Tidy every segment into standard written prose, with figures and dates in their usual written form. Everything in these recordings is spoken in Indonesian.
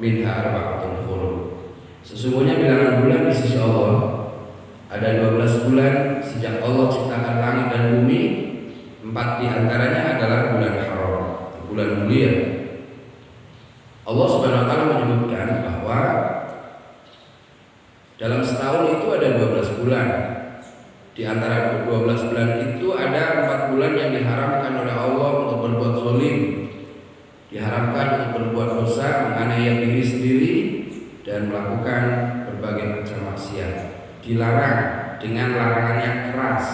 minha arba'atun hurum. Sesungguhnya bilangan bulan di sisi Allah ada 12 bulan sejak Allah ciptakan langit dan bumi. 4 di antaranya adalah bulan haram, bulan mulia. Allah Subhanahu wa taala menyebutkan bahwa dalam setahun itu ada 12 bulan. Di antara 12 bulan itu ada 4 bulan yang diharamkan oleh Allah untuk berbuat zalim, diharamkan untuk berbuat dosa, menganiaya diri sendiri dan melakukan berbagai macam maksiat. Dilarang dengan larangan yang keras.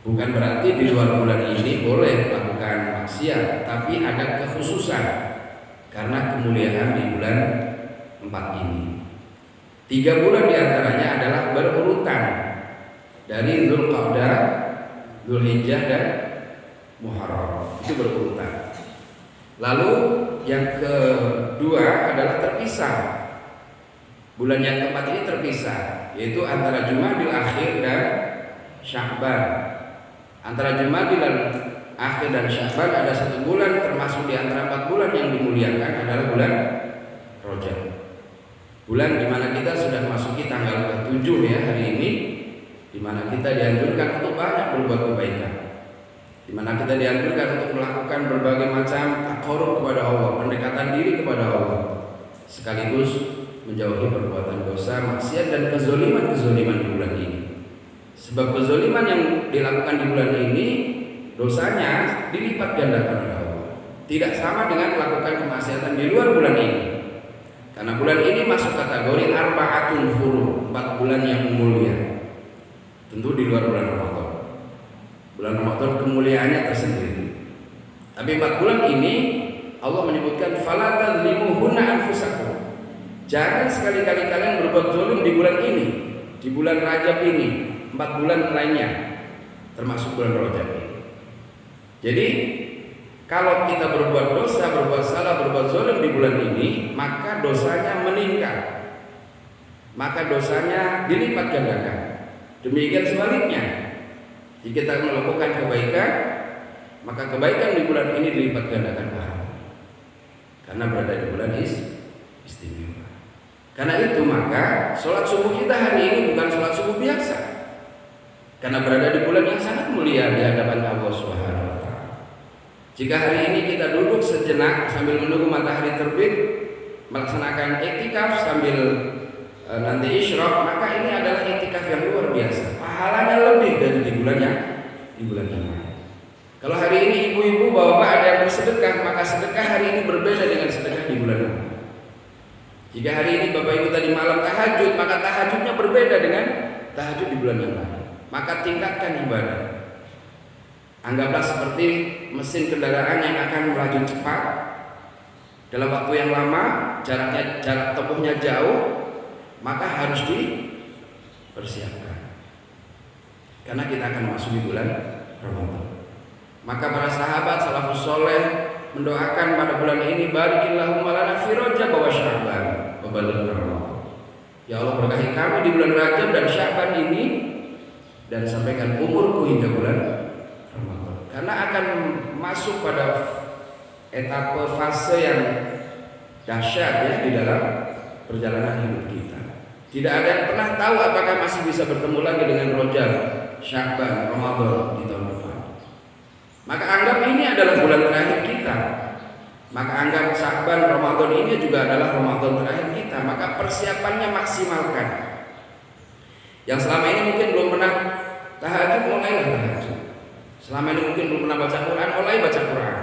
Bukan berarti di luar bulan ini boleh melakukan maksiat, tapi ada kekhususan karena kemuliaan di bulan 4 ini. 3 bulan diantaranya adalah berurutan dari Dzulqa'dah, Dzulhijjah dan Muharram, itu berurutan. Lalu yang kedua adalah terpisah. Bulan yang keempat ini terpisah, yaitu antara Jumadil Akhir dan Sya'ban. Antara Jumadil Akhir dan Sya'ban ada 1 bulan, termasuk di antara 4 bulan yang dimuliakan adalah bulan Rajab. Bulan di mana kita sudah masuki tanggal ke-7 ya hari ini, di mana kita dianjurkan untuk banyak berbuat kebaikan, di mana kita dianjurkan untuk melakukan berbagai macam taqarrub kepada Allah, pendekatan diri kepada Allah, sekaligus menjauhi perbuatan dosa, maksiat dan kezaliman di bulan ini. Sebab kezaliman yang dilakukan di bulan ini dosanya dilipat gandakan oleh Allah. Tidak sama dengan melakukan kemaksiatan di luar bulan ini. Karena bulan ini masuk kategori arba'atun hurum, 4 bulan yang mulia. Tentu di luar bulan Ramadan. Bulan Ramadan kemuliaannya tersendiri. Tapi 4 bulan ini Allah menyebutkan fala tadzlimuhunna anfusakum. Jangan sekali-kali kalian berbuat zalim di bulan ini, di bulan Rajab ini, 4 bulan lainnya, termasuk bulan Rajab ini. Jadi kalau kita berbuat dosa, berbuat salah, berbuat zalim di bulan ini, maka dosanya meningkat, maka dosanya dilipat gandakan. Demikian sebaliknya, jika kita melakukan kebaikan, maka kebaikan di bulan ini dilipat gandakan pahala, karena berada di bulan istimewa. Karena itu maka sholat subuh kita hari ini bukan sholat subuh biasa, karena berada di bulan yang sangat mulia di hadapan Allah Subhanahu wa taala. Jika hari ini kita duduk sejenak sambil menunggu matahari terbit, melaksanakan iktikaf sambil nanti isyraq, maka ini adalah iktikaf yang luar biasa. Pahalanya lebih dari di bulan yang lain. Kalau hari ini ibu-ibu bapak ada yang bersedekah, maka sedekah hari ini berbeda dengan sedekah di bulan lain. Jika hari ini bapak ibu tadi malam tahajud, maka tahajudnya berbeda dengan tahajud di bulan yang lain. Maka tingkatkan ibadah. Anggaplah seperti mesin kendaraan yang akan melaju cepat dalam waktu yang lama, jarak tempuhnya jauh, maka harus dipersiapkan. Karena kita akan masuk di bulan Ramadan. Maka para sahabat salafus soleh mendoakan pada bulan ini, barikillahumma lana fi Rajab wa Sya'ban wa balighna Ramadan. Ya Allah, berkahi kami di bulan Rajab dan Sya'ban ini, dan sampaikan umurku hingga bulan Ramadan. Karena akan masuk pada etapa fase yang dahsyat ya di dalam perjalanan hidup kita. Tidak ada yang pernah tahu apakah masih bisa bertemu lagi dengan Rajab, Sya'ban, Ramadan di tahun depan. Maka anggap ini adalah bulan terakhir kita. Maka anggap Sya'ban, Ramadan ini juga adalah Ramadan terakhir kita. Maka persiapannya maksimalkan. Yang selama ini mungkin belum pernah tahajud, mulailah tahajud. Selama ini mungkin belum pernah baca Quran, mulai baca Quran.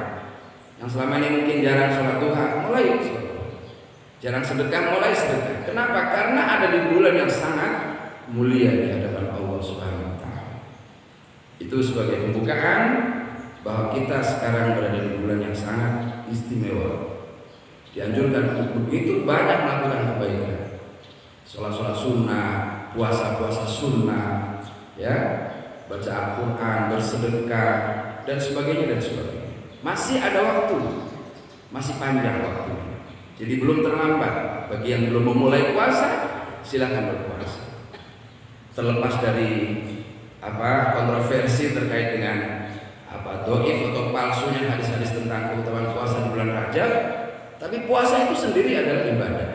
Yang selama ini mungkin jarang sholat duha, mulai sholat duha. Jarang sedekah, mulai sedekah. Kenapa? Karena ada di bulan yang sangat mulia di hadapan Allah Subhanahu wa taala. Itu sebagai pembukaan bahwa kita sekarang berada di bulan yang sangat istimewa. Dianjurkan untuk begitu banyak melakukan kebaikan. Sholat-sholat sunnah, puasa-puasa sunnah, ya, baca Al-Quran, bersedekah, dan sebagainya dan sebagainya. Masih ada waktu, masih panjang waktu. Jadi belum terlambat. Bagi yang belum memulai puasa, silakan berpuasa. Terlepas dari kontroversi terkait dengan dhaif atau palsunya hadis-hadis tentang keutamaan puasa di bulan Rajab, tapi Tapi puasa itu sendiri adalah ibadah.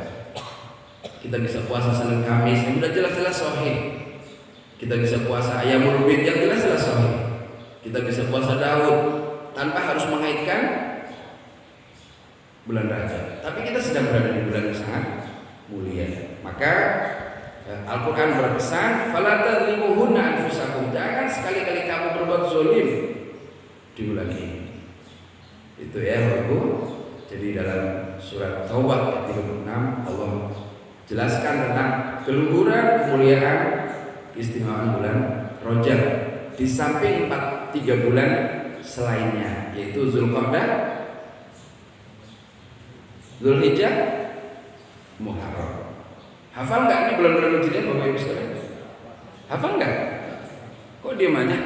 Kita bisa puasa Senin Kamis yang sudah jelas-jelas sahih. Kita bisa puasa Ayyamul Bid yang jelas-jelas sahih. Kita bisa puasa Daud tanpa harus mengaitkan bulan Rajab. Tapi kita sedang berada di bulan yang sangat mulia. Maka Al-Quran berpesan, "Fala tadlimuhunna anfusakum." Jangan sekali-kali kamu berbuat zalim di bulan ini. Itu ya Bapak Ibu. Jadi dalam surat Taubah ayat 36 Allah jelaskan tentang keluhuran, kemuliaan, keistimewaan bulan Rajab di samping 3 bulan selainnya, yaitu Zulqa'dah, Zulhijjah, Muharram. Hafal nggak ini bulan-bulan ujian Bapak Ibu sekalian? Hafal nggak? Kok diam aja?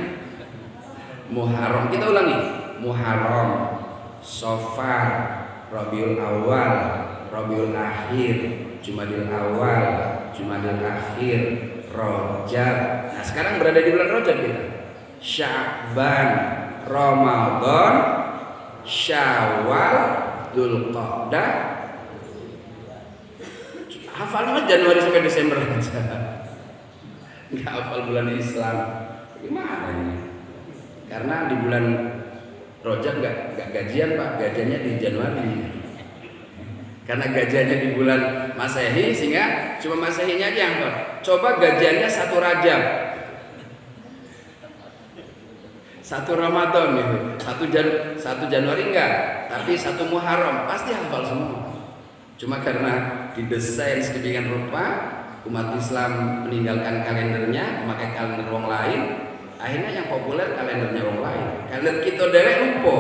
Muharram, kita ulangi. Muharram, Safar, Rabiul Awal, Rabiul Akhir, Jumadil Awal, Jumadil Akhir, Rajab. Nah sekarang berada di bulan Rajab kita. Sya'ban, Ramadan, Syawal, Dzulqa'dah. Hafalnya Januari sampai Desember aja. Nggak hafal bulan Islam. Gimana ini? Karena di bulan Rajab nggak gajian Pak, gajiannya di Januari. Karena gajiannya di bulan Masehi, sehingga cuma Masehinya aja yang coba gajiannya 1 Rajab, 1 Ramadan gitu, 1 Januari enggak, tapi 1 Muharram pasti hafal semua. Cuma karena didesain sedemikian rupa, umat Islam meninggalkan kalendernya, memakai kalender orang lain. Akhirnya yang populer kalendernya orang lain. Kalender kita derek lupa.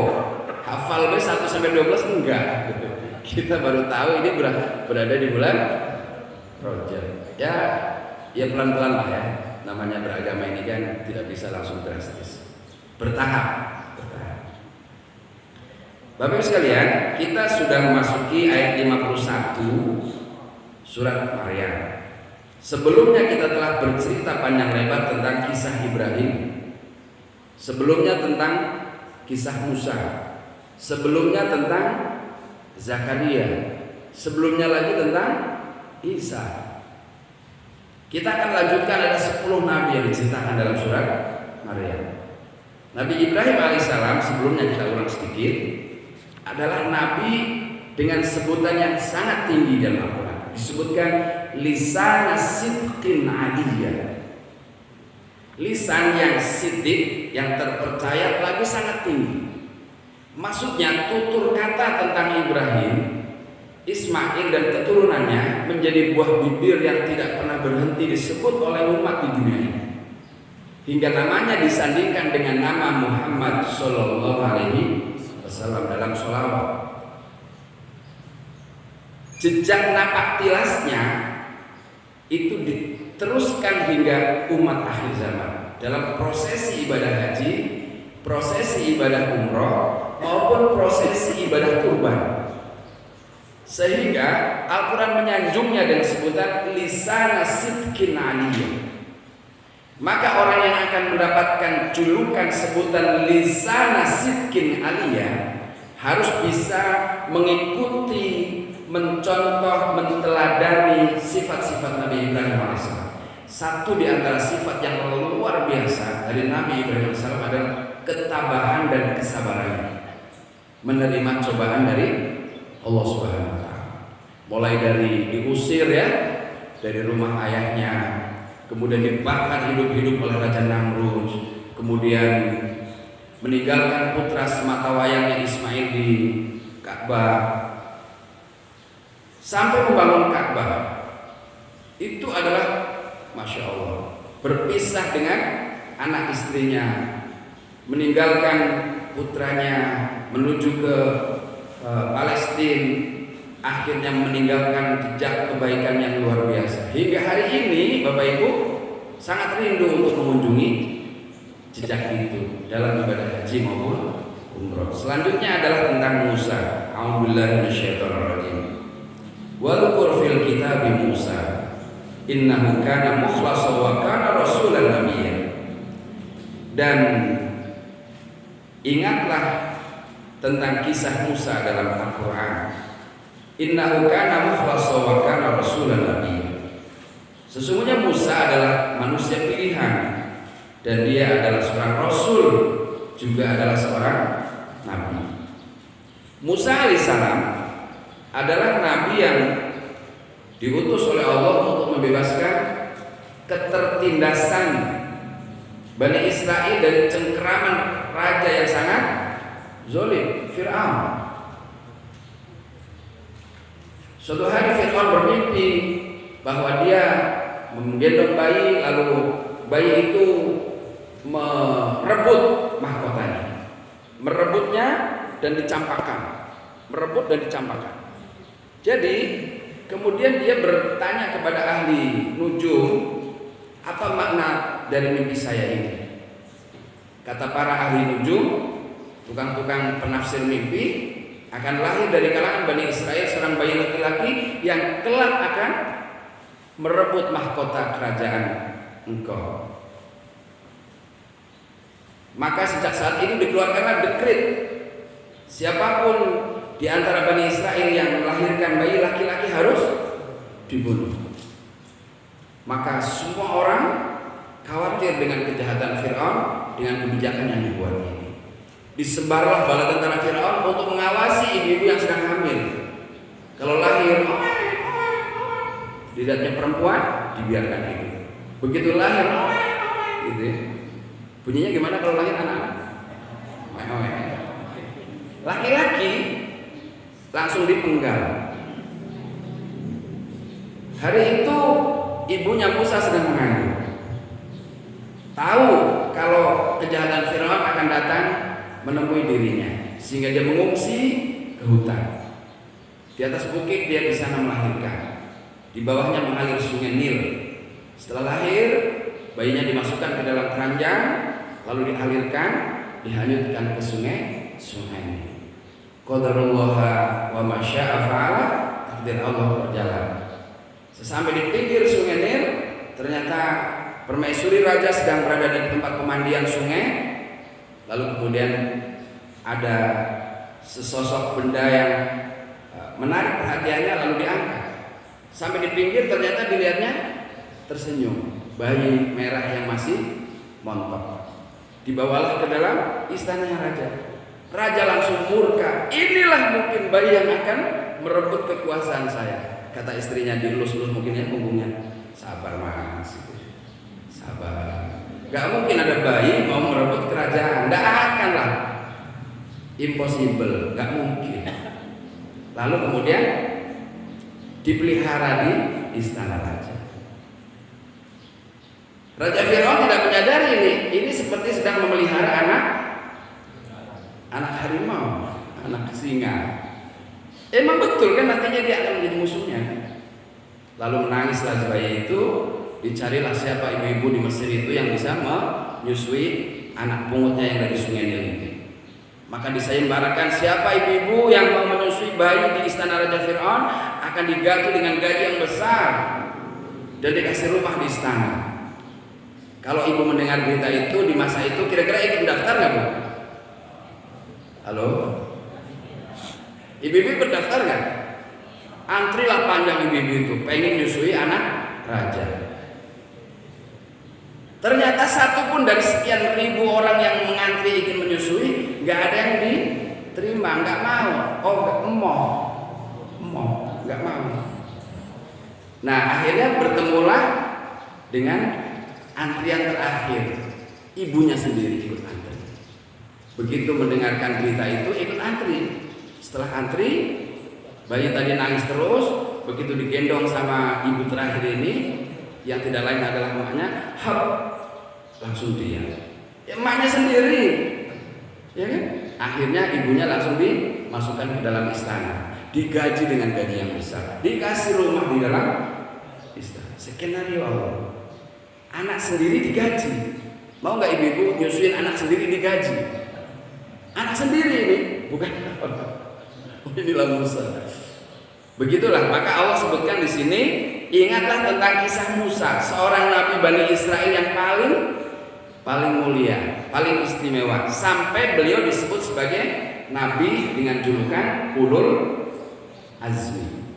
Hafal be 1 sampai 12 enggak. Kita baru tahu ini berada di bulan Rajab. Ya pelan-pelan lah ya. Namanya beragama ini kan tidak bisa langsung drastis. Bertahap. Bapak Ibu sekalian, kita sudah memasuki ayat 51 surat Maryam. Sebelumnya kita telah bercerita panjang lebar tentang kisah Ibrahim. Sebelumnya tentang kisah Musa. Sebelumnya tentang Zakaria. Sebelumnya lagi tentang Isa. Kita akan lanjutkan, ada 10 nabi yang diceritakan dalam surat Maryam. Nabi Ibrahim alaihissalam, sebelumnya kita ulang sedikit, adalah nabi dengan sebutan yang sangat tinggi dalam Al-Quran. Disebutkan lisan sidqin aliyah. Lisan yang siddiq, yang terpercaya, lagi sangat tinggi. Maksudnya tutur kata tentang Ibrahim, Ismail dan keturunannya menjadi buah bibir yang tidak pernah berhenti disebut oleh umat di dunia ini. Hingga namanya disandingkan dengan nama Muhammad Sallallahu Alaihi Wasallam dalam sholawat. Jejak napak tilasnya itu diteruskan hingga umat akhir zaman dalam prosesi ibadah haji, prosesi ibadah umroh, maupun prosesi ibadah kurban. Sehingga Al-Quran menyanjungnya dengan sebutan lisan sidqin aliyah. Maka orang yang akan mendapatkan julukan sebutan lisan sidqin aliyah harus bisa mengikuti, mencontoh, menteladani sifat-sifat Nabi Ibrahim AS. Satu di antara sifat yang luar biasa dari Nabi Ibrahim AS adalah ketabahan dan kesabarannya menerima cobaan dari Allah Subhanahu wa Ta'ala. Mulai dari diusir ya dari rumah ayahnya, kemudian dibakar hidup-hidup oleh Raja Namrud, kemudian meninggalkan putra sematawayangnya Ismail di Ka'bah, sampai membangun Ka'bah. Itu adalah Masya Allah, berpisah dengan anak istrinya, meninggalkan putranya menuju ke Palestina, akhirnya meninggalkan jejak kebaikan yang luar biasa. Hingga hari ini Bapak Ibu sangat rindu untuk mengunjungi jejak itu dalam ibadah haji maupun umroh. Selanjutnya adalah tentang Musa. A'udzubillahi minasyaitonirrajim. Wa dzkur fil kitabi Musa innahu kana mukhlasan wa kana rasulan nabiyya. Dan ingatlah tentang kisah Musa dalam Al-Quran. Innahu kana mukhlasa wa kana rasulan nabiyya. Sesungguhnya Musa adalah manusia pilihan dan dia adalah seorang rasul, juga adalah seorang nabi. Musa alaihissalam adalah nabi yang diutus oleh Allah untuk membebaskan ketertindasan Bani Israel dari cengkeraman raja yang sangat zalim, Fir'aun. Suatu hari Fir'aun bermimpi bahwa dia menggendong bayi, lalu bayi itu merebut mahkotanya, merebutnya dan dicampakkan, merebut dan dicampakkan. Jadi kemudian dia bertanya kepada ahli nujum, apa makna dari mimpi saya ini? Kata para ahli nujum, tukang-tukang penafsir mimpi, akan lahir dari kalangan Bani Israel seorang bayi laki-laki yang kelak akan merebut mahkota kerajaan engkau. Maka sejak saat ini dikeluarkanlah dekret, siapapun di antara Bani Israel yang melahirkan bayi laki-laki harus dibunuh. Maka semua orang khawatir dengan kejahatan Fir'aun, dengan kebijakan yang dibuatnya ini. Disebarlah bala tentara Fir'aun untuk mengawasi ibu-ibu yang sedang hamil. Kalau lahir lidatnya perempuan, dibiarkan hidup. Begitu lahir gitu. Bunyinya gimana kalau lahir anak-anak? Laki-laki langsung dipenggal. Hari itu ibunya Musa sedang mengandung. Tahu kalau kejahatan Fir'aun akan datang menemui dirinya, sehingga dia mengungsi ke hutan. Di atas bukit dia di sana melahirkan. Di bawahnya mengalir sungai Nil. Setelah lahir, bayinya dimasukkan ke dalam keranjang, lalu dialirkan, dihanyutkan ke sungai Nil. Qadarullah wa ma syaa fa'ala, takdir Allah berjalan. Sesampai di pinggir sungai Nil, ternyata permaisuri raja sedang berada di tempat pemandian sungai. Lalu kemudian ada sesosok benda yang menarik perhatiannya, lalu diangkat. Sampai di pinggir ternyata dilihatnya tersenyum, bayi merah yang masih montok. Dibawalah ke dalam istananya raja. Raja langsung murka. Inilah mungkin bayi yang akan merebut kekuasaan saya. Kata istrinya, dilus-lus mungkin ya punggungnya. Sabar mas, sabar. Gak mungkin ada bayi mau merebut kerajaan, gak akan lah, impossible, gak mungkin. Lalu kemudian dipelihara di istana raja. Raja Fir'aun tidak menyadari ini seperti sedang memelihara anak harimau, anak singa. Emang betul kan nantinya dia akan menjadi musuhnya. Lalu menangislah bayi itu. Dicarilah siapa ibu-ibu di Mesir itu yang bisa menyusui anak pungutnya yang dari sungai Nil ini. Maka disayembarakan siapa ibu-ibu yang mau menyusui bayi di istana Raja Fir'aun akan digaji dengan gaji yang besar dan dikasih rumah di istana. Kalau ibu mendengar berita itu di masa itu, kira-kira ikut daftar nggak bu? Halo? Ibu-ibu ikut daftar nggak? Antrilah panjang ibu-ibu itu, pengen menyusui anak raja. Ternyata satu pun dari sekian ribu orang yang mengantri ingin menyusui, nggak ada yang diterima, nggak mau. Oh, nggak mau. Nah, akhirnya bertemulah dengan antrian terakhir, ibunya sendiri ikut antri. Begitu mendengarkan berita itu ikut antri. Setelah antri, bayi tadi nangis terus. Begitu digendong sama ibu terakhir ini, yang tidak lain adalah emaknya, langsung diam. Ya, emaknya sendiri, ya kan? Akhirnya ibunya langsung dimasukkan ke dalam istana, digaji dengan gaji yang besar, dikasih rumah di dalam istana. Skenario Allah. Anak sendiri digaji. Mau nggak ibu-ibu nyusuin anak sendiri digaji? Anak sendiri ini, bukan? Inilah Musa. Begitulah, maka Allah sebutkan di sini. Ingatlah tentang kisah Musa, seorang nabi Bani Israel yang paling mulia, paling istimewa, sampai beliau disebut sebagai nabi dengan julukan Ulul azmi.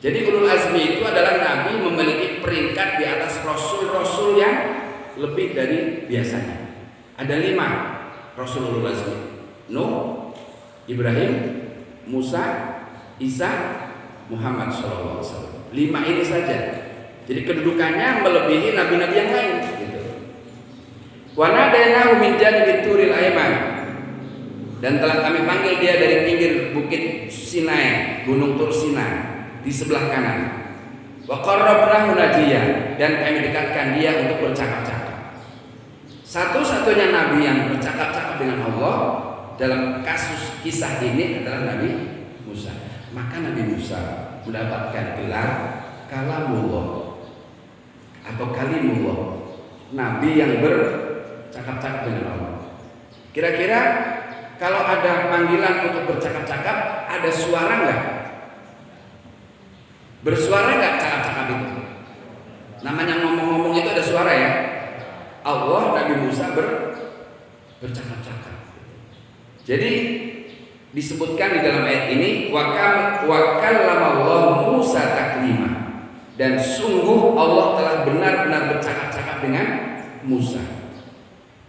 Jadi ulul azmi itu adalah nabi memiliki peringkat di atas rasul-rasul yang lebih dari biasanya. Ada 5 rasul ulul azmi: Nuh, Ibrahim, Musa, Isa, Muhammad SAW. 5 ini saja. Jadi kedudukannya melebihi nabi-nabi yang lain. Wa nadainahu min janibit turil aiman, dan telah kami panggil dia dari pinggir bukit Sinai, gunung Tur Sinai di sebelah kanan. Wa qarrabnahu najiya, dan kami dekatkan dia untuk bercakap-cakap. Satu-satunya nabi yang bercakap-cakap dengan Allah dalam kasus kisah ini adalah Nabi Musa. Maka Nabi Musa mendapatkan gelar kalamullah atau kalimullah, nabi yang bercakap-cakap dengan Allah. Kira-kira kalau ada panggilan untuk bercakap-cakap, ada suara nggak? Bersuara nggak cakap-cakap itu? Namanya ngomong-ngomong itu ada suara ya. Allah, Nabi Musa bercakap-cakap. Jadi disebutkan di dalam ayat ini wa kallamallahu Musa taklima, dan sungguh Allah telah benar-benar bercakap-cakap dengan Musa.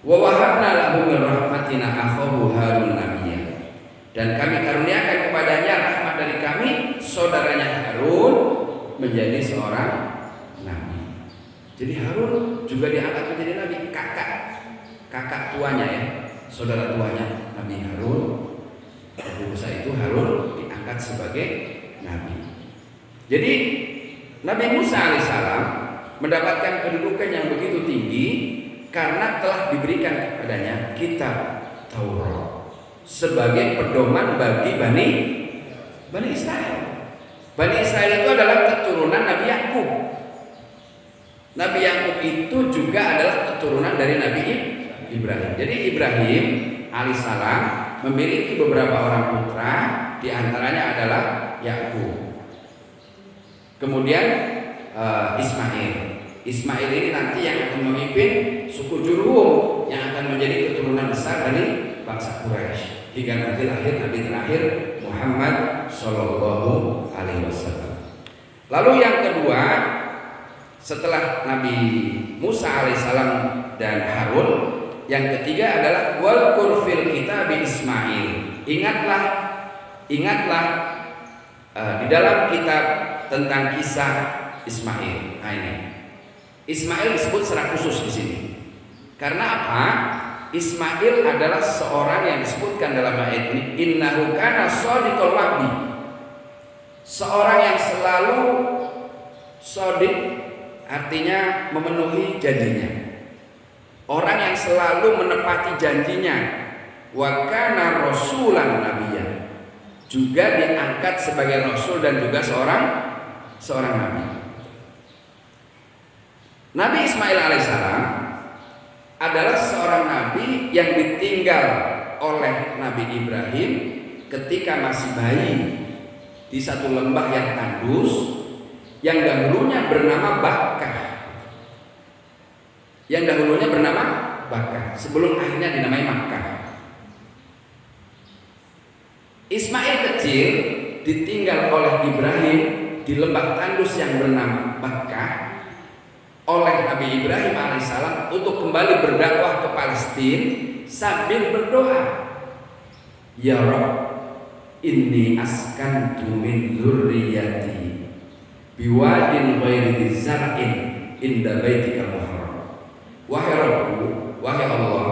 Wa wahabna lahu min rahmatina akhahu Harun nabiyya, dan kami karuniakan kepadanya rahmat dari kami, saudaranya Harun menjadi seorang nabi. Jadi Harun juga diangkat menjadi nabi, kakak tuanya ya, saudara tuanya Nabi Harun. Nabi Musa itu Harun diangkat sebagai nabi. Jadi Nabi Musa alaihissalam mendapatkan kedudukan yang begitu tinggi karena telah diberikan kepadanya kitab Taurat sebagai pedoman bagi Bani Israel. Bani Israel itu adalah keturunan Nabi Yakub. Nabi Yakub itu juga adalah keturunan dari Nabi Ibrahim. Jadi Ibrahim alaihissalam memiliki beberapa orang putra, di antaranya adalah Yakub. Kemudian Ismail ini nanti yang akan memimpin suku Jurhum yang akan menjadi keturunan besar dari bangsa Quraisy hingga nanti lahir Nabi terakhir Muhammad Shallallahu Alaihi Wasallam. Lalu yang kedua, setelah Nabi Musa alaihissalam dan Harun, yang ketiga adalah wal kurfil kitab Ismail. Ingatlah di dalam kitab tentang kisah Ismail. Nah ini Ismail disebut secara khusus di sini. Karena apa? Ismail adalah seorang yang disebutkan dalam ayat ini, innahu kana shadiqul wa'di. Seorang yang selalu shadiq, artinya memenuhi janjinya. Orang yang selalu menepati janjinya. Wa kana rasulan nabiyya, juga diangkat sebagai rasul dan juga seorang nabi. Nabi Ismail alaihissalam adalah seorang nabi yang ditinggal oleh Nabi Ibrahim ketika masih bayi di satu lembah yang tandus yang dahulunya bernama Bakkah, sebelum akhirnya dinamai Makkah. Ismail kecil ditinggal oleh Ibrahim di lembah tandus yang bernama Bakkah oleh Nabi Ibrahim alaihissalam untuk kembali berdakwah ke Palestina sambil berdoa, ya Rabb, inni askantu min dzurriyyati biwadin ghairi dzar'in inda baitikal muharram. Wahai Rabbku, wahai Allah,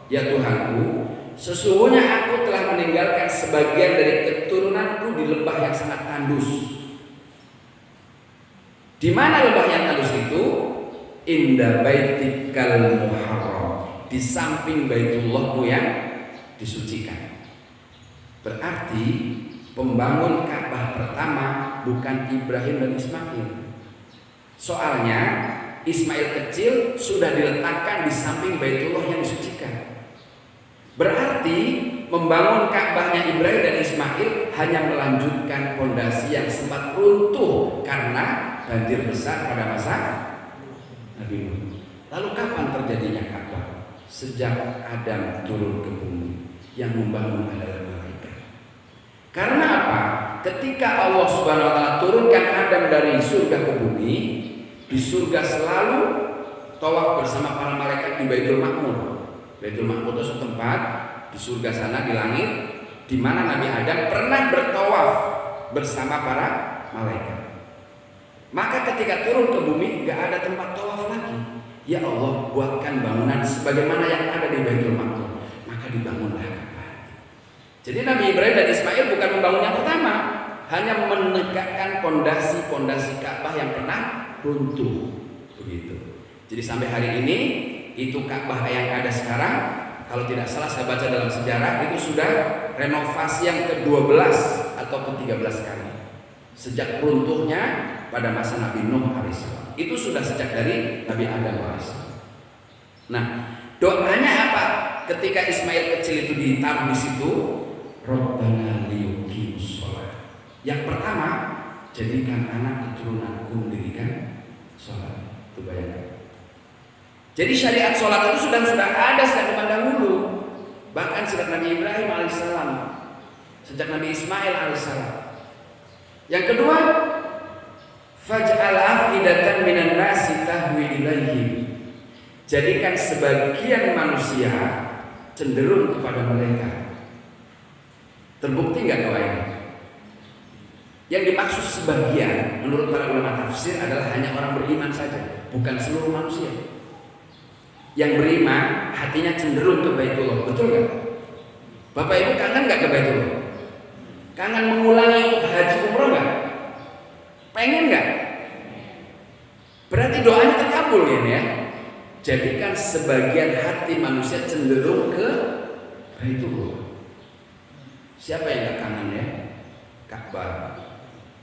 ya Tuhanku, sesungguhnya aku telah meninggalkan sebagian dari keturunanku di lembah yang sangat tandus. Di mana lembah yang tandus itu? Inda baitikal muharram, di samping Baitullahmu yang disucikan. Berarti pembangun Ka'bah pertama bukan Ibrahim dan Ismail. Soalnya Ismail kecil sudah diletakkan di samping Baitullah yang disucikan. Berarti membangun Ka'bahnya Ibrahim dan Ismail hanya melanjutkan fondasi yang sempat runtuh karena banjir besar pada masa Nabi Nuh. Lalu kapan terjadinya Ka'bah? Sejak Adam turun ke bumi, yang membangun adalah malaikat. Karena apa? ketika Allah Subhanahu wa taala turunkan Adam dari surga ke bumi, di surga selalu tawaf bersama para malaikat di Baitul Ma'mur. Baitul Ma'mur itu tempat di surga sana di langit di mana Nabi Adam pernah bertawaf bersama para malaikat. Maka ketika turun ke bumi gak ada tempat tawaf lagi. Ya Allah, buatkan bangunan sebagaimana yang ada di Baitul Ma'mur. Maka dibangunlah Ka'bah. Jadi Nabi Ibrahim dan Ismail bukan membangun yang pertama, hanya menegakkan pondasi-pondasi Ka'bah yang pernah runtuh. Begitu. Jadi sampai hari ini itu Ka'bah yang ada sekarang, kalau tidak salah saya baca dalam sejarah itu sudah renovasi yang ke-12 atau ke-13 kali. Sejak runtuhnya pada masa Nabi Nuh alaihissalam. Itu sudah sejak dari Nabi Adam alaihissalam. Nah, doanya apa? Ketika Ismail kecil itu ditaruh di situ, Rabbana liyuqimus shalah. Yang pertama, jadikan anak keturunanku mendirikan sholat. Itu bayangkan. Jadi syariat sholat itu sudah ada sejak zaman dahulu. Bahkan sejak Nabi Ibrahim alaihissalam, sejak Nabi Ismail alaihissalam. Yang kedua, faj'al afidatan minan nasi tahwi ilaihim. Jadikan sebagian manusia cenderung kepada mereka. Terbukti enggak doa ini? Yang dimaksud sebagian menurut para ulama tafsir adalah hanya orang beriman saja, bukan seluruh manusia. Yang beriman hatinya cenderung ke Baitullah, betul nggak? Bapak Ibu kangen nggak ke Baitullah? Kangen mengulangi untuk haji umroh nggak? Pengen nggak? Berarti doanya terkabul ya. Jadikan sebagian hati manusia cenderung ke Baitullah. Siapa yang nggak kangen ya? Ka'bah,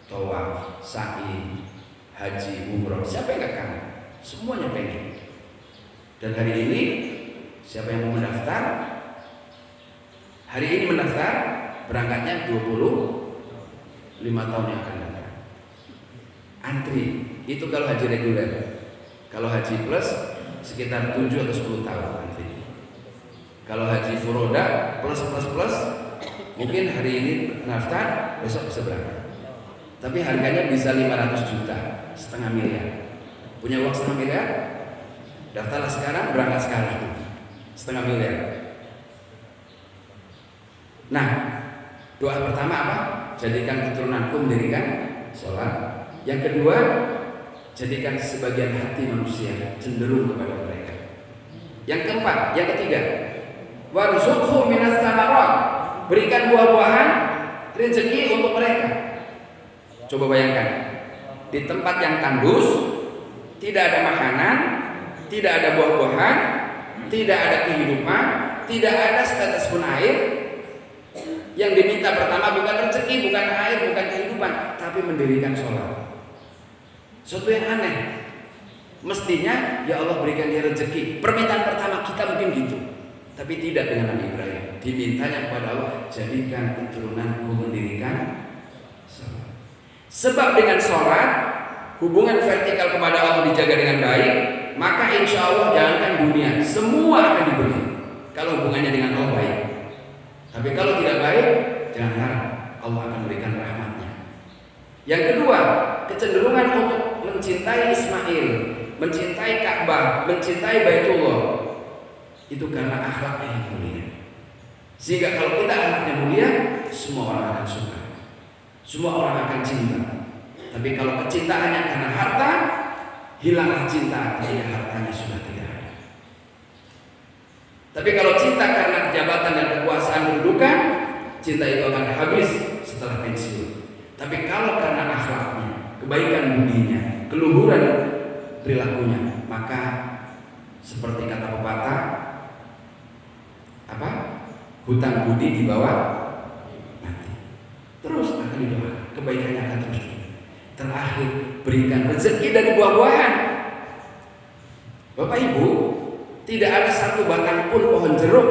tawaf, sa'i, haji, umroh. Siapa yang nggak kangen? Semuanya pengen. Dan hari ini siapa yang mau mendaftar? Hari ini mendaftar, berangkatnya 25 tahun yang akan datang. Antri, itu kalau haji reguler. Kalau haji plus sekitar 7 atau 10 tahun antri. Kalau haji furoda plus mungkin hari ini mendaftar, besok bisa berangkat. Tapi harganya bisa 500 juta, setengah miliar. Punya uang setengah miliar? Daftarlah sekarang, berangkat sekarang, 0,5 miliar. Nah, doa pertama apa? Jadikan keturunanku mendirikan sholat. Yang kedua, jadikan sebagian hati manusia cenderung kepada mereka. Yang keempat, yang ketiga, warzuqhu minas tsamarat. Berikan buah-buahan rezeki untuk mereka. Coba bayangkan, di tempat yang tandus, tidak ada makanan, tidak ada buah-buahan, tidak ada kehidupan, tidak ada setetes pun air. Yang diminta pertama bukan rezeki, bukan air, bukan kehidupan, tapi mendirikan sholat. Suatu yang aneh. Mestinya ya Allah berikan dia rezeki. Permintaan pertama kita mungkin gitu, tapi tidak dengan Nabi Ibrahim. Dimintanya kepada Allah, jadikan keturunanku mendirikan sholat. Sebab dengan sholat hubungan vertikal kepada Allah dijaga dengan baik, maka insya Allah jangankan dunia, semua akan diberi kalau hubungannya dengan Allah baik. Tapi kalau tidak baik, jangan harap Allah akan berikan rahmatnya. Yang kedua, kecenderungan untuk mencintai Ismail, mencintai Ka'bah, mencintai Baitullah, itu karena akhlaknya yang mulia. Sehingga kalau kita anaknya mulia, semua orang akan suka, semua orang akan cinta. Tapi kalau kecintaannya karena harta, hilanglah cinta ketika hartanya sudah tidak ada. Tapi kalau cinta karena jabatan dan kekuasaan kedudukan, cinta itu akan habis setelah pensiun. Tapi kalau karena akhlaknya, kebaikan budinya, keluhuran perilakunya, maka seperti kata pepatah, apa? Hutang budi dibawa mati. Terus akan didoakan, kebaikannya akan terus. Terakhir, berikan rezeki dari buah-buahan. Bapak Ibu, tidak ada satu batang pun pohon jeruk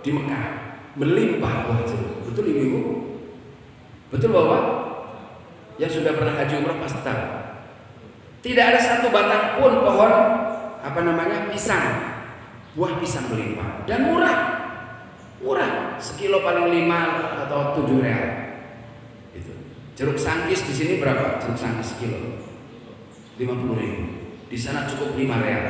di Mekah melimpah buah jeruk. Betul Ibu? Betul Bapak? Yang sudah pernah haji umrah pasti tahu. Tidak ada satu batang pun pohon pisang. Buah pisang melimpah dan murah. Murah, sekilo paling 5 atau 7 real. Itu. Jeruk sangkis di sini berapa? Jeruk sangkis kilo 50.000. Di sana cukup 5 real.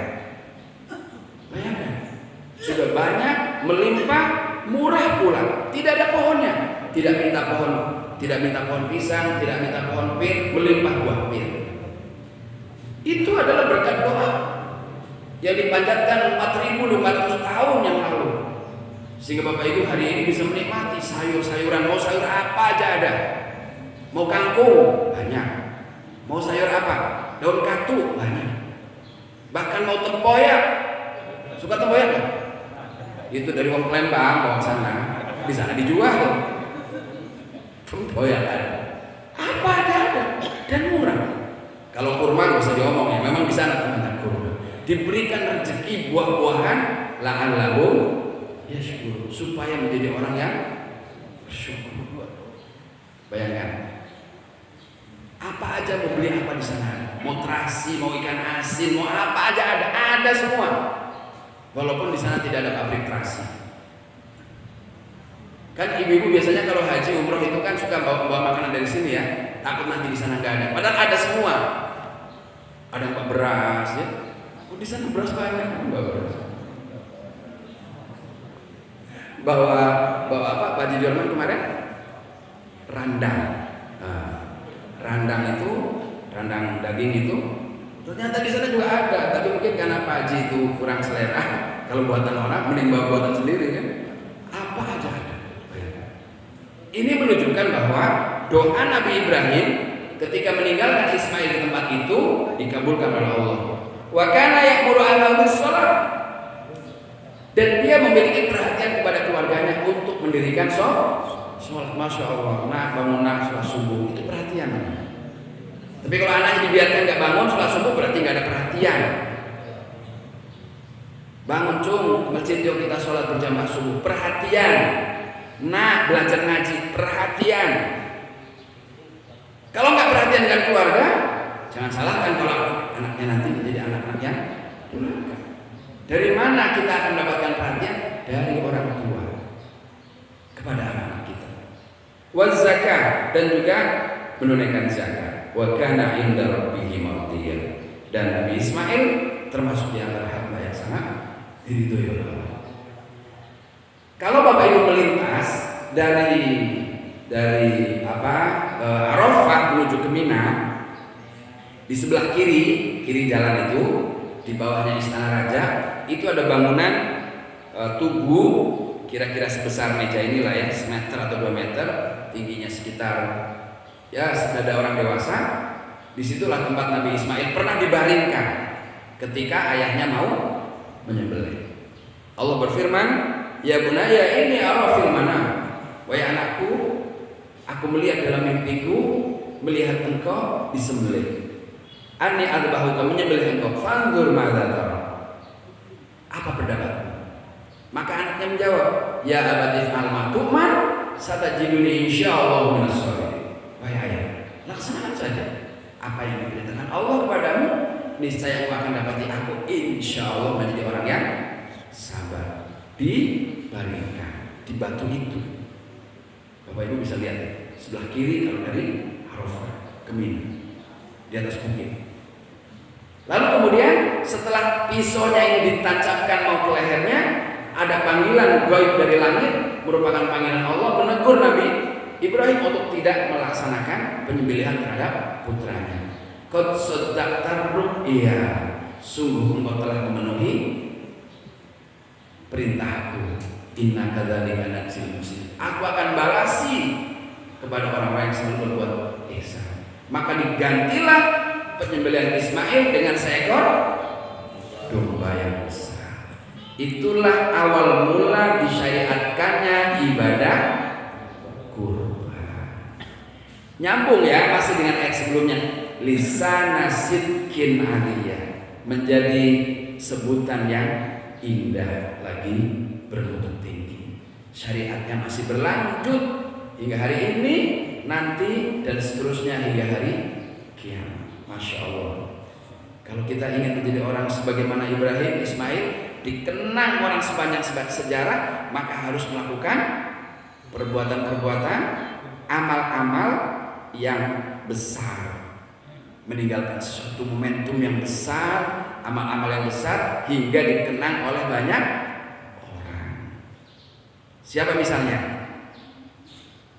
Bayangkan, sudah banyak, melimpah, murah pula. Tidak ada pohonnya. Tidak minta pohon pisang, tidak minta pohon pir, melimpah buah pir. Itu adalah berkat doa yang dipanjatkan 4.500 tahun yang lalu. Sehingga Bapak Ibu hari ini bisa menikmati sayur-sayuran. Mau sayur apa aja ada. Mau kangkung banyak. Mau sayur apa? Daun katu banyak. Bahkan mau tempoyak. Suka tempoyak kan? Itu dari wong Palembang bawa sana. Di sana dijual. Tempoyak ada. Apa ada dan murah. Kalau kurma nggak usah diomong ya. Memang di sana teman-teman kurma. Diberikan rezeki buah-buahan la'allahum yashkurun, supaya menjadi orang yang bersyukur. Bayangkan, apa aja mau beli apa di sana, mau terasi, mau ikan asin, mau apa aja ada semua. Walaupun di sana tidak ada pabrik terasi. Kan ibu-ibu biasanya kalau haji umroh itu kan suka bawa makanan dari sini ya, takut nanti di sana nggak ada. Padahal ada semua. Ada beras ya. Oh, di sana beras banyak, beras. Bawa apa Pak Haji Jorman kemarin? Randang. Randang itu, randang daging itu ternyata di sana juga ada, tapi mungkin karena Pak Haji itu kurang selera. Kalau buatan orang mending bawa buatan sendiri kan. Apa aja ada. Ini menunjukkan bahwa doa Nabi Ibrahim ketika meninggalkan Ismail di tempat itu dikabulkan oleh Allah. Wa kana ya'muru ahlahu bis-shalah. Dan dia memiliki perhatian kepada keluarganya untuk mendirikan sholat. Masya Allah, bangun sholat subuh, itu perhatian. Tapi kalau anaknya dibiarkan nggak bangun sholat subuh, berarti nggak ada perhatian. Bangun cung, ke masjid yuk kita sholat berjamaah subuh, perhatian. Belajar ngaji, perhatian. Kalau nggak perhatian dengan keluarga, jangan salahkan kalau anaknya nanti menjadi anak-anak yang durhaka. Dari mana kita akan mendapatkan perhatian? Dari orang tua kepada anak-anak kita. Waz zakat, dan juga menunaikan zakat. Wa kana 'inda rabbihi mardiya. Dan Nabi Ismail termasuk di antara hamba yang sangat diridhoi oleh Allah. Kalau Bapak Ibu melintas dari Arafah menuju ke Mina, di sebelah kiri jalan itu, di bawahnya Istana Raja, itu ada bangunan tugu kira-kira sebesar meja inilah ya, semeter atau 2 meter, tingginya sekitar ya dada orang dewasa. Disitulah tempat Nabi Ismail pernah dibaringkan ketika ayahnya mau menyembelih. Allah berfirman, ya bunaya ini ara fil manam. Wahai anakku, aku melihat dalam mimpiku, melihat engkau disembelih. Ani adbahuka, menyembelih engkau. Fanzur madza tara. Apa pendapatmu? Maka anaknya menjawab, ya abati fa'al ma tu'mar, satajiduni insyaallah minas shalihin. Wahai ayah, laksanakan saja apa yang diperintahkan Allah kepadamu, niscaya engkau akan dapati aku insyaallah menjadi orang yang sabar. Dibaringkan di batu itu. Bapak Ibu bisa lihat sebelah kiri kalau dari Arafah ke Mina, di atas bukit. Lalu kemudian setelah pisaunya ini ditancapkan mau ke lehernya, ada panggilan gaib dari langit, merupakan panggilan Allah menegur Nabi Ibrahim untuk tidak melaksanakan penyembelihan terhadap putranya. Qad saddaqtar ru'ya, sungguh engkau telah memenuhi perintahku. Inna kadzalika najzil muhsinin. Aku akan balasi kepada orang-orang yang selalu berbuat ihsan. Maka digantilah penyembelihan Ismail dengan seekor domba yang besar. Itulah awal mula disyariatkannya ibadah kurban. Nyambung ya, masih dengan ayat sebelumnya. Lisana sidqin aliyah, menjadi sebutan yang indah lagi, bermutu tinggi. Syariatnya masih berlanjut hingga hari ini, nanti, dan seterusnya hingga hari kiamat. Masya Allah. Kalau kita ingin menjadi orang sebagaimana Ibrahim, Ismail, dikenang orang sepanjang sejarah, maka harus melakukan perbuatan-perbuatan, amal-amal yang besar, meninggalkan sesuatu momentum yang besar, amal-amal yang besar hingga dikenang oleh banyak orang. Siapa misalnya?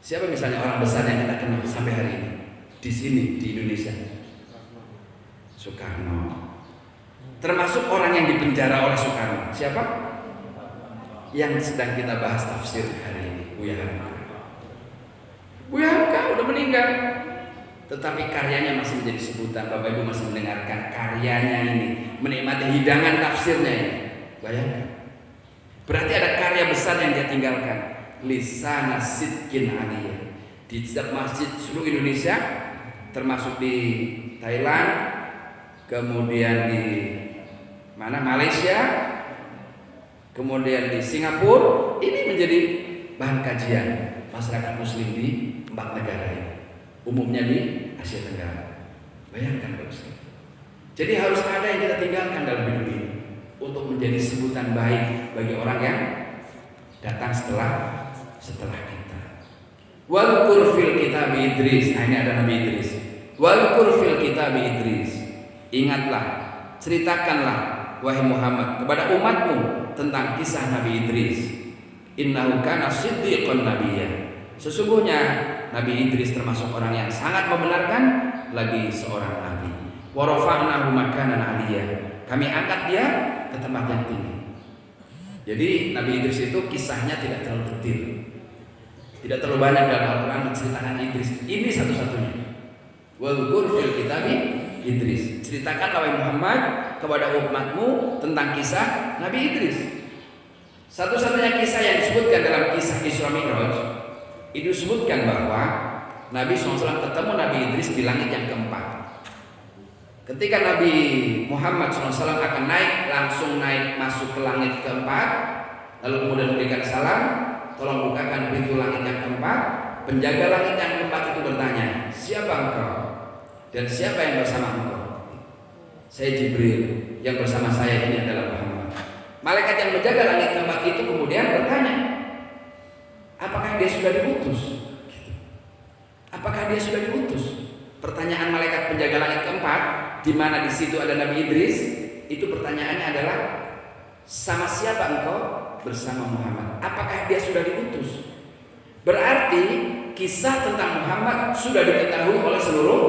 Siapa misalnya orang besar yang kita kenal sampai hari ini di sini di Indonesia? Soekarno. Termasuk orang yang dipenjara oleh Soekarno. Siapa? Yang sedang kita bahas tafsir hari ini, Buya Hamka. Buya Hamka udah meninggal, tetapi karyanya masih menjadi sebutan. Bapak Ibu masih mendengarkan karyanya ini, menikmati hidangan tafsirnya ini. Bayangkan. Berarti ada karya besar yang dia tinggalkan. Lisana Sidkin Aliyah. Di setiap masjid seluruh Indonesia, termasuk di Thailand, kemudian di Malaysia, kemudian di Singapura, ini menjadi bahan kajian masyarakat Muslim di 4 negara ini. Umumnya di Asia Tenggara. Bayangkan Bapak. Jadi harus ada yang kita tinggalkan dalam hidup ini untuk menjadi sebutan baik bagi orang yang datang setelah kita. Wadhkur fil kitab Idris. Nah, ini ada Nabi Idris. Wadhkur fil kitab Idris. Ingatlah, ceritakanlah wahai Muhammad kepada umatmu tentang kisah Nabi Idris. Innahu kana siddiqan nabiyya. Sesungguhnya Nabi Idris termasuk orang yang sangat membenarkan, lagi seorang nabi. Wa rafa'nahu makanan 'aliyya. Kami angkat dia ke tempat yang tinggi. Jadi Nabi Idris itu kisahnya tidak terlalu detail. Tidak terlalu banyak dalam Al-Qur'an menceritakan Idris. Ini satu-satunya. Wadhkur fil kitab Idris. Ceritakan wahai Muhammad kepada umatmu tentang kisah Nabi Idris. Satu-satunya kisah yang disebutkan dalam kisah Isra Mi'raj itu disebutkan bahwa Nabi SAW ketemu Nabi Idris di langit yang keempat. Ketika Nabi Muhammad SAW akan naik, langsung naik masuk ke langit keempat, lalu kemudian memberikan salam, tolong bukakan pintu langit yang keempat. Penjaga langit yang keempat itu bertanya, siapa engkau? Dan siapa yang bersama engkau? Saya Jibril, yang bersama saya ini adalah Muhammad. Malaikat yang menjaga langit keempat itu kemudian bertanya, apakah dia sudah diutus? Apakah dia sudah diutus? Pertanyaan malaikat penjaga langit keempat, di mana di situ ada Nabi Idris, itu pertanyaannya adalah, sama siapa engkau? Bersama Muhammad. Apakah dia sudah diutus? Berarti kisah tentang Muhammad sudah diketahui oleh seluruh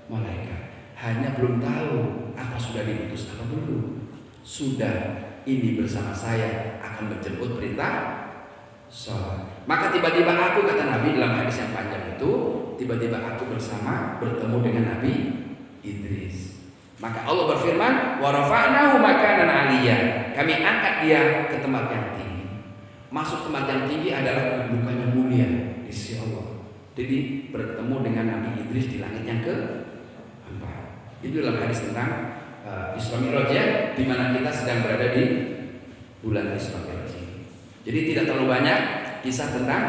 malaikat. Hanya belum tahu apa sudah diutus atau belum. Sudah, ini bersama saya akan menjemput perintah sholat. Maka tiba-tiba aku, kata Nabi dalam hadis yang panjang itu, tiba-tiba aku bertemu dengan Nabi Idris. Maka Allah berfirman, wa rafa'nahu makanan 'aliyya. Kami angkat dia ke tempat yang tinggi. Masuk tempat yang tinggi adalah kedudukannya mulia di sisi Allah. Jadi bertemu dengan Nabi Idris di langit yang keempat. Itu dalam hadis tentang Isra Mi'raj ya, di mana kita sedang berada di bulan Isra Mi'raj ini. Jadi tidak terlalu banyak kisah tentang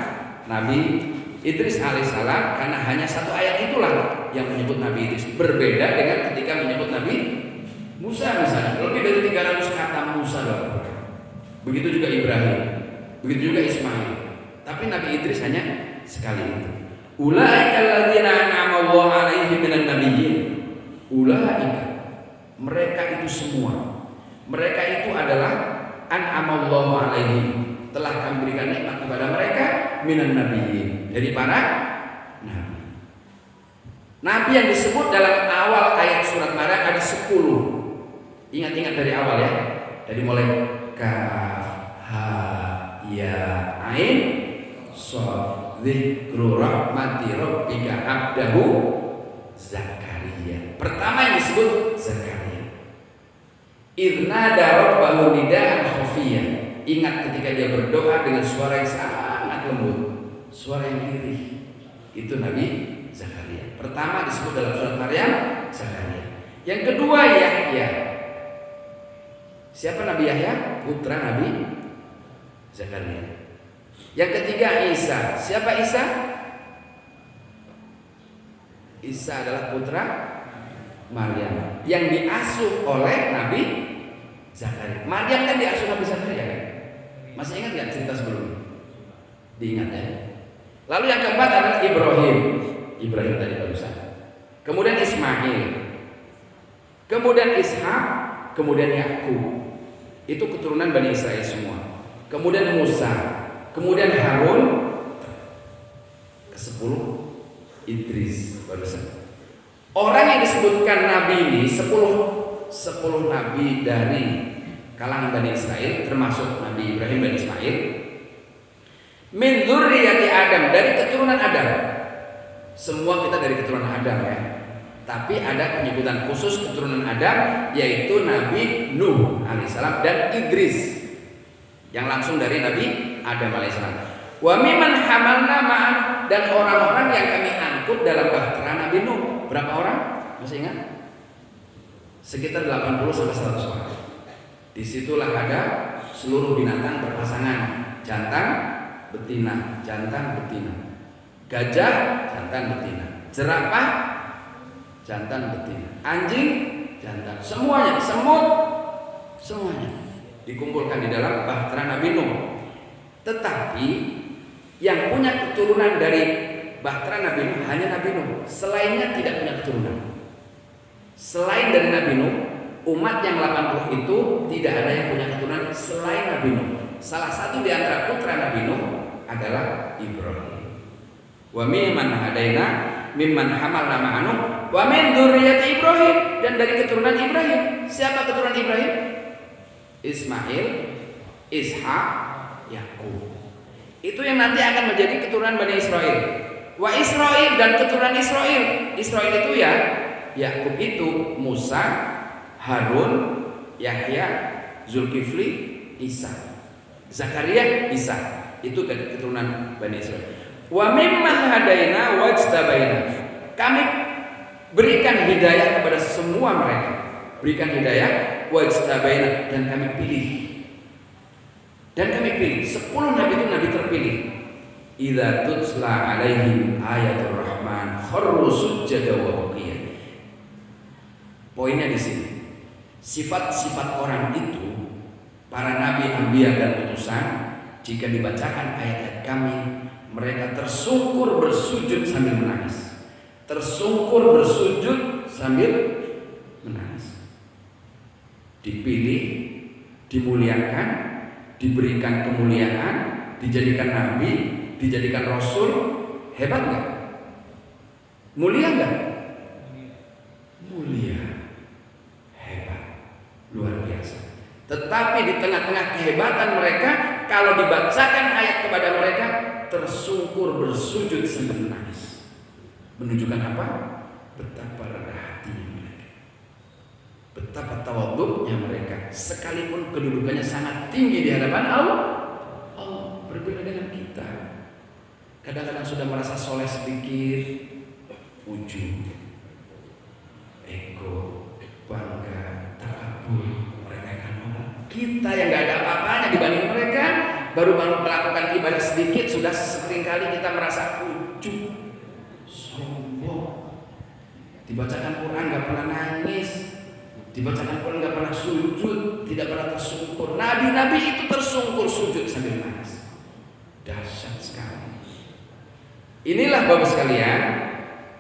Nabi Idris alaihissalam, karena hanya satu ayat itulah yang menyebut Nabi Idris. Berbeda dengan ketika menyebut Nabi Musa misalnya, lebih dari 300 kata Musa loh. Begitu juga Ibrahim, begitu juga Ismail. Tapi Nabi Idris hanya sekali itu. Ulaika alladzina an'ama Allahu 'alaihim minan nabiyyin. Ulaika, mereka itu semua. Mereka itu adalah an'ama Allahu 'alaihim, telah kami berikan nikmat kepada mereka minan nabiyyin, dari para nabi. Nabi yang disebut dalam awal ayat surat Maryam ada 10. Ingat-ingat dari awal ya. Dari mulai kaf ha ya ain shad, dzikru rahmati rabbika abdahu Zakaria. Pertama yang disebut Zakaria. Idnada rabbahu nidaan khafiyyan. Ingat ketika dia berdoa dengan suara yang sangat lembut, suara yang lirih. Itu Nabi Zakaria. Pertama disebut dalam surat Maryam, Zakaria. Yang kedua Yahya. Siapa Nabi Yahya? Putra Nabi Zakaria. Yang ketiga Isa. Siapa Isa? Isa adalah putra Maryam yang diasuh oleh Nabi Zakaria. Maryam kan diasuh Nabi Zakaria kan? Masih ingat nggak cerita sebelumnya? Diingat ya. Lalu yang keempat adalah Ibrahim. Ibrahim tadi barusan. Kemudian Ismail, kemudian Ishak, kemudian Yakub. Itu keturunan Bani Israel semua. Kemudian Musa, kemudian Harun, ke-10 Idris barusan. Orang yang disebutkan nabi ini 10 nabi dari kalangan Bani Israel, termasuk Nabi Ibrahim dan Ismail. Min dzurriyyati Adam, dari keturunan Adam. Semua kita dari keturunan Adam ya. Tapi ada penyebutan khusus keturunan Adam, yaitu Nabi Nuh alaihissalam dan Idris yang langsung dari Nabi Adam alaihissalam. Wa mimman hamalna ma'an, dan orang-orang yang kami angkut dalam bahtera Nabi Nuh. Berapa orang? Masih ingat? Sekitar 80 sampai 100 orang. Disitulah ada seluruh binatang berpasangan, jantan, betina, jantan, betina. Gajah, jantan, betina. Jerapah, jantan, betina. Anjing, jantan. Semuanya, semut, semuanya dikumpulkan di dalam bahtera Nabi Nuh. Tetapi yang punya keturunan dari bahtera Nabi Nuh hanya Nabi Nuh. Selainnya tidak punya keturunan. Selain dari Nabi Nuh, umat yang 80 itu tidak ada yang punya keturunan selain Nabi Nuh. Salah satu di antara putra Nabi Nuh adalah Ibrahim. Wa mimman hadaina mimman hamalna ma'anu wa min dzurriyyati Ibrahim, dan dari keturunan Ibrahim. Siapa keturunan Ibrahim? Ismail, Ishak, Yakub. Itu yang nanti akan menjadi keturunan Bani Israel. Wa Israil, dan keturunan Israil. Israil itu ya Yakub itu Musa, Harun, Yahya, Zulkifli, Isa, Zakaria, Isa. Itu keturunan Bani Israel. Wa mimman hadaina wajtabaina, kami berikan hidayah kepada semua mereka. Berikan hidayah wajtabaina, dan kami pilih. Dan kami pilih 10 nabi itu nabi terpilih. Idza tutla alaihim ayatul rahman kharru sujada wa bukiya. Poinnya di sini. Sifat-sifat orang itu, para nabi, anbiya dan utusan, jika dibacakan ayat-ayat kami, mereka tersungkur bersujud sambil menangis. Tersungkur bersujud sambil menangis. Dipilih, dimuliakan, diberikan kemuliaan, dijadikan nabi, dijadikan rasul. Hebat nggak? Mulia nggak? Mulia, hebat, luar biasa. Tetapi di tengah-tengah kehebatan mereka, kalau dibacakan ayat kepada mereka, tersungkur bersujud sambil menangis. Menunjukkan apa? Betapa rendah hatinya mereka, betapa tawadhu'nya mereka, sekalipun kedudukannya sangat tinggi di hadapan Allah. Berbeda dengan kita. Kadang-kadang sudah merasa soleh sedikit, ujub, ego, bangga, takabur, meremehkan orang. Kita yang gak ada apa-apanya dibanding mereka, baru melakukan ibadah sedikit sudah seringkali kita merasa ujub, sombong. Dibacakan Quran gak pernah nangis, dibacakan Quran gak pernah sujud, tidak pernah tersungkur. Nabi-nabi itu tersungkur sujud sambil nangis. Dahsyat sekali. Inilah Bapak sekalian,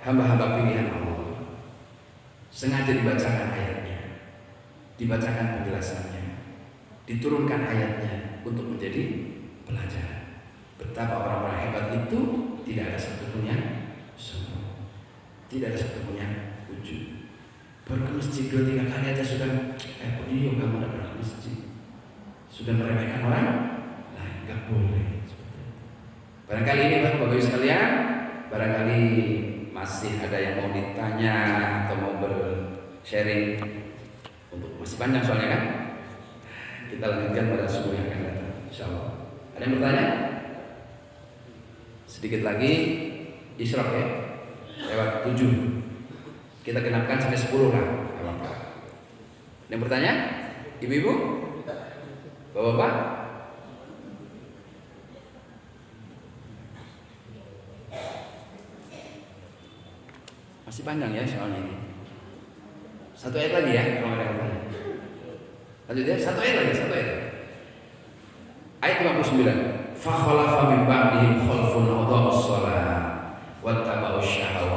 hamba-hamba pilihan Allah. Sengaja dibacakan ayatnya, dibacakan penjelasannya, diturunkan ayatnya untuk menjadi pelajaran. Betapa orang-orang hebat itu tidak ada satupun yang sombong, tidak ada satupun yang ujub. Baru ke masjid 2-3 kali aja sudah iya kamu udah pernah ke masjid, sudah meremehkan orang lain. Gak boleh. Barangkali ini Bapak Ibu sekalian, barangkali masih ada yang mau ditanya atau mau bersharing, untuk masih panjang soalnya kan. Kita lanjutkan pada subuh yang akan datang, insyaallah. Ada yang bertanya? Sedikit lagi Isyraq ya, lewat 7. Kita genapkan sampai 10 lah, apa-apa. Ada yang bertanya? Ibu-ibu? Bapak-bapak? Masih panjang ya soalnya ini. Satu ayat lagi ya kalau ada yang bertanya. Lanjut ya, satu ayat lagi, satu ayat. Ayat 59. Fa khalafa min ba'dihim khalfun adha'us shalah wattaba'us syahawat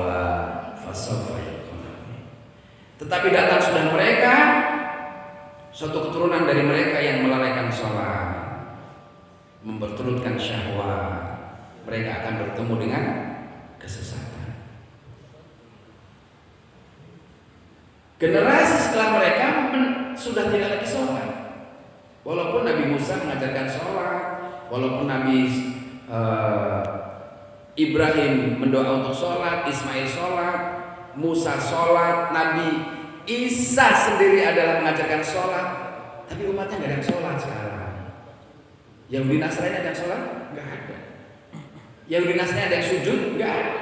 Tapi datang sudah mereka, suatu keturunan dari mereka yang melalaikan sholat, memperturutkan syahwat, mereka akan bertemu dengan kesesatan. Generasi setelah mereka sudah tidak lagi sholat. Walaupun Nabi Musa mengajarkan sholat, walaupun Nabi Ibrahim mendoa untuk sholat, Ismail sholat, Musa sholat, Nabi Isa sendiri adalah mengajarkan sholat, tapi umatnya nggak ada yang sholat sekarang. Yahudi Nasrani ada yang sholat? Nggak ada. Yahudi Nasrani ada yang sujud? Nggak ada.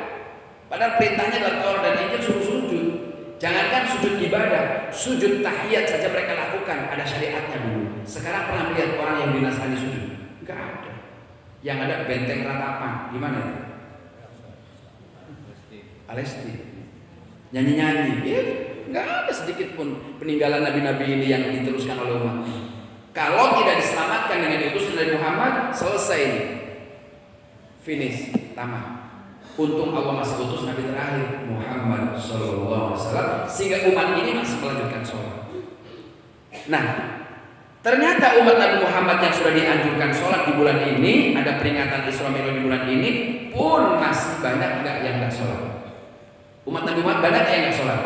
Padahal perintahnya dalam Taurat dan Injil suruh sujud. Jangankan sujud ibadah, sujud tahiyat saja mereka lakukan, ada syariatnya dulu. Sekarang pernah melihat orang yang Yahudi Nasrani sujud? Nggak ada. Yang ada benteng ratapan, gimana itu? Alesti, nyanyi-nyanyi, nggak ada sedikit pun peninggalan nabi-nabi ini yang diteruskan oleh umat. Kalau tidak diselamatkan dengan utusan dari Muhammad, selesai ini, finish, tamat. Untung Allah masih utus nabi terakhir Muhammad SAW, sehingga umat ini masih melanjutkan sholat. Nah, ternyata umat Nabi Muhammad yang sudah dianjurkan sholat di bulan ini, ada peringatan Isra Mi'raj di bulan ini, pun masih banyak yang nggak sholat. Umat Nabi Muhammad banyak yang nggak sholat.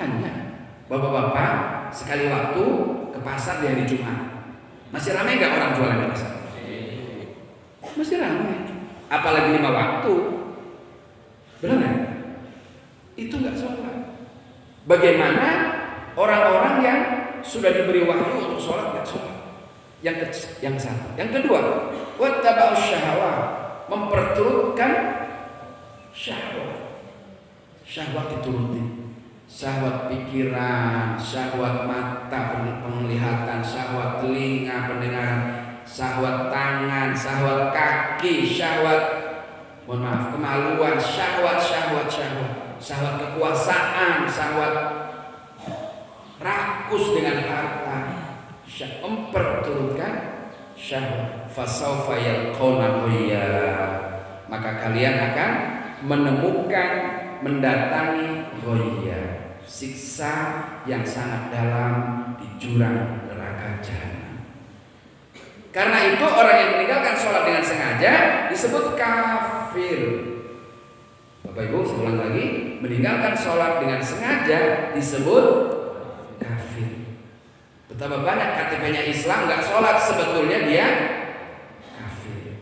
Hanya bapak-bapak sekali waktu ke pasar di hari Jumat. Masih ramai nggak orang jualan di pasar? Masih ramai. Apalagi 5 waktu. Benar nggak? Itu nggak sholat. Bagaimana orang-orang yang sudah diberi wahyu untuk sholat nggak sholat? Yang satu. Yang kedua, wattaba'us syahwat, memperturutkan syahwat. Syahwat dituruti. Syahwat pikiran, syahwat mata penglihatan, syahwat telinga pendengaran, syahwat tangan, syahwat kaki, syahwat kemaluan, syahwat kekuasaan, syahwat rakus dengan harta, memperturutkan syahwat. Fasaufa yalqawna ghayya, maka kalian akan menemukan, mendatangi ghayya, siksa yang sangat dalam di jurang neraka jahanam. Karena itu orang yang meninggalkan sholat dengan sengaja disebut kafir. Bapak Ibu, saya ulang lagi, meninggalkan sholat dengan sengaja disebut kafir. Betapa banyak KTP-nya Islam nggak sholat, sebetulnya dia kafir.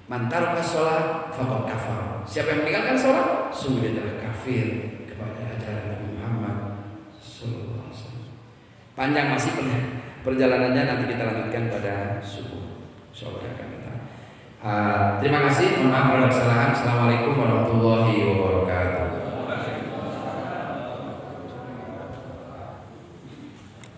Man taraka sholat faqad kafar. Siapa yang meninggalkan sholat, sungguh dia telah kafir kepada ajaran Nabi Muhammad SAW. Panjang masih perjalanannya, nanti kita lanjutkan pada subuh. Terima kasih. Mohon maaf kalau ada kesalahan. Assalamualaikum warahmatullahi wabarakatuh.